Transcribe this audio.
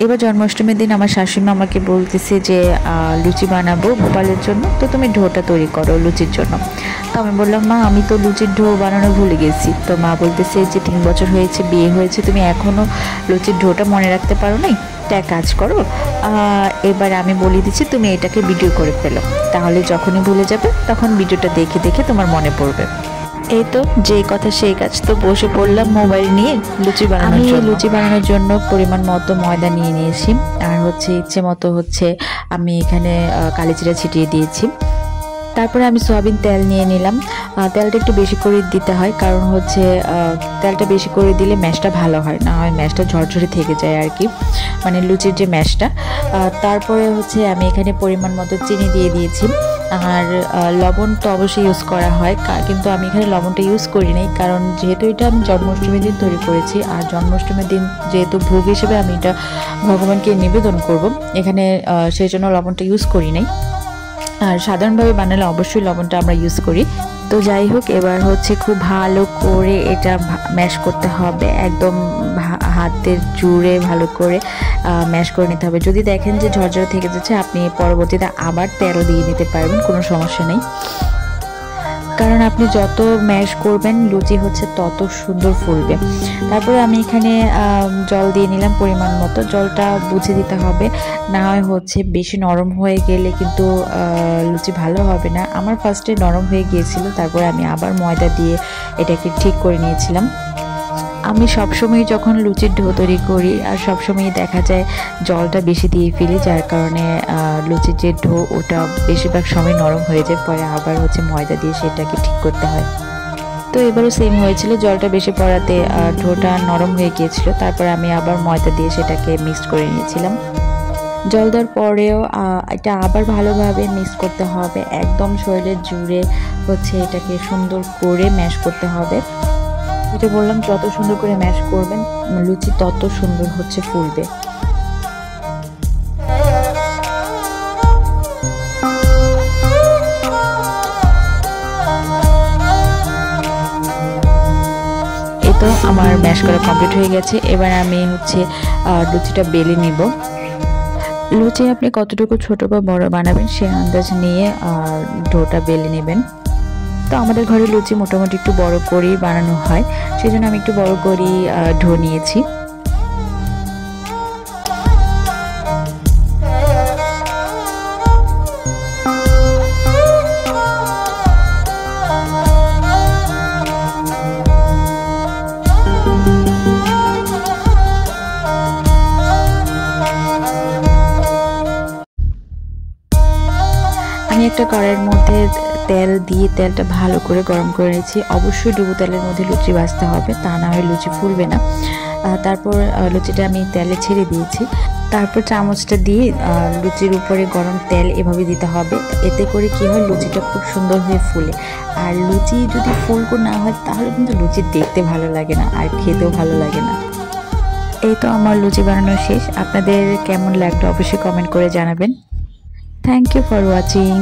এবার জন্মাষ্টমীর দিন আমার শাশুড়ি মা আমাকে বলতেছে যে লুচি বানাবো গোপালের জন্য, তো তুমি ডোটা তৈরি করো লুচির জন্য। তো আমি বললাম, মা আমি তো লুচির ডো বানানো ভুলে গেছি। তো মা বলতেছে যে 3 বছর হয়েছে বিয়ে হয়েছে, তুমি এখনও লুচির ডোটা মনে রাখতে পারো নাই, একটা কাজ করো, এবার আমি বলে দিচ্ছি তুমি এটাকে ভিডিও করে ফেলো, তাহলে যখনই ভুলে যাবে তখন ভিডিওটা দেখে দেখে তোমার মনে পড়বে। এই তো যেই কথা সেই কাজ, তো বসে পড়লাম মোবাইল নিয়ে লুচি বানানোর জন্য। আমি লুচি বানানোর জন্য পরিমাণ মতো ময়দা নিয়ে নিয়েছি, আর ইচ্ছে মতো আমি এখানে কালিজিরা ছিটিয়ে দিয়েছি। তারপরে আমি সয়াবিন তেল নিয়ে নিলাম। তেলটা একটু বেশি করে দিতে হয়, কারণ তেলটা বেশি করে দিলে ম্যাশটা ভালো হয়, না হয় ম্যাশটা ঝরঝরে থেকে যায় আর কি, মানে লুচির যে ম্যাশটা। তারপরে আমি এখানে পরিমাণ মতো চিনি দিয়ে দিয়েছি, আর লবণ তো অবশ্যই ইউজ করা হয়, কিন্তু আমি এখানে লবণটা ইউজ করি নাই, কারণ যেহেতু এটা আমি জন্মাষ্টমীর দিন তৈরি করেছি, আর জন্মাষ্টমীর দিন যেহেতু ভোগ হিসেবে আমি এটা ভগবানকে নিবেদন করব, এখানে সেই জন্য লবণটা ইউজ করি নাই। আর সাধারণভাবে বানালে অবশ্যই লবণটা আমরা ইউজ করি। তো যাই হোক, এবার খুব ভালো করে এটা ম্যাশ করতে হবে, একদম হাতের জুড়ে ভালো করে ম্যাশ করে নিতে হবে। যদি দেখেন যে ঝরঝরে থেকে যাচ্ছে, আপনি পরবর্তীতে আবার তেল দিয়ে নিতে পারবেন, কোনো সমস্যা নেই, কারণ আপনি যত ম্যাশ করবেন লুচি তত সুন্দর ফুলবে। তারপরে আমি এখানে জল দিয়ে নিলাম পরিমাণ মতো, জলটা বুঝে দিতে হবে, না হয় বেশি নরম হয়ে গেলে কিন্তু লুচি ভালো হবে না। আমার ফার্স্টে নরম হয়ে গিয়েছিল, তারপরে আমি আবার ময়দা দিয়ে এটাকে ঠিক করে নিয়েছিলাম। আমি সবসময় যখন লুচির ডো তৈরি করি, আর সবসময় দেখা যায় জলটা বেশি দিয়ে ফেলি, যার কারণে লুচির যে ডো ওটা বেশিরভাগ সময় নরম হয়ে যায়, পরে আবার ময়দা দিয়ে সেটাকে ঠিক করতে হয়। তো এবারও সেম হয়েছিল, জলটা বেশি পড়াতে ডোটা নরম হয়ে গিয়েছিল, তারপর আমি আবার ময়দা দিয়ে সেটাকে মিক্সড করে নিয়েছিলাম। জল দেওয়ার পরেও এটা আবার ভালোভাবে মিক্স করতে হবে, একদম শরীরের জুড়ে এটাকে সুন্দর করে ম্যাশ করতে হবে। যেটা বললাম, যত সুন্দর করে ম্যাশ করবেন লুচি তত সুন্দর ফুলবে। এই তো আমার ম্যাশ করা কমপ্লিট হয়ে গেছে। এবার আমি লুচিটা বেলে নিব। লুচি আপনি কতটুকু ছোট বা বড় বানাবেন সে আন্দাজ নিয়ে ডোটা বেলে নেবেন। তো আমাদের ঘরে লুচি মোটামুটি একটু বড় করেই বানানো হয়, সেই জন্য আমি একটু বড় করেই ডো নিয়েছি। আমি একটা কড়াইয়ের মধ্যে তেল দিয়ে তেলটা ভালো করে গরম করে নিয়েছি। অবশ্যই ডুবো তেলের মধ্যে লুচি ভাজতে হবে, তা না হয় লুচি ফুলবে না। তারপর লুচিটা আমি তেলে ছেড়ে দিয়েছি, তারপর চামচটা দিয়ে লুচির উপরে গরম তেল এভাবে দিতে হবে। এতে করে কি হয়, লুচিটা খুব সুন্দর হয়ে ফুলে। আর লুচি যদি ফুলকো না হয় তাহলে কিন্তু লুচি দেখতে ভালো লাগে না, আর খেতেও ভালো লাগে না। এই তো আমার লুচি বানানো শেষ। আপনাদের কেমন লাগলো অবশ্যই কমেন্ট করে জানাবেন। Thank you for watching.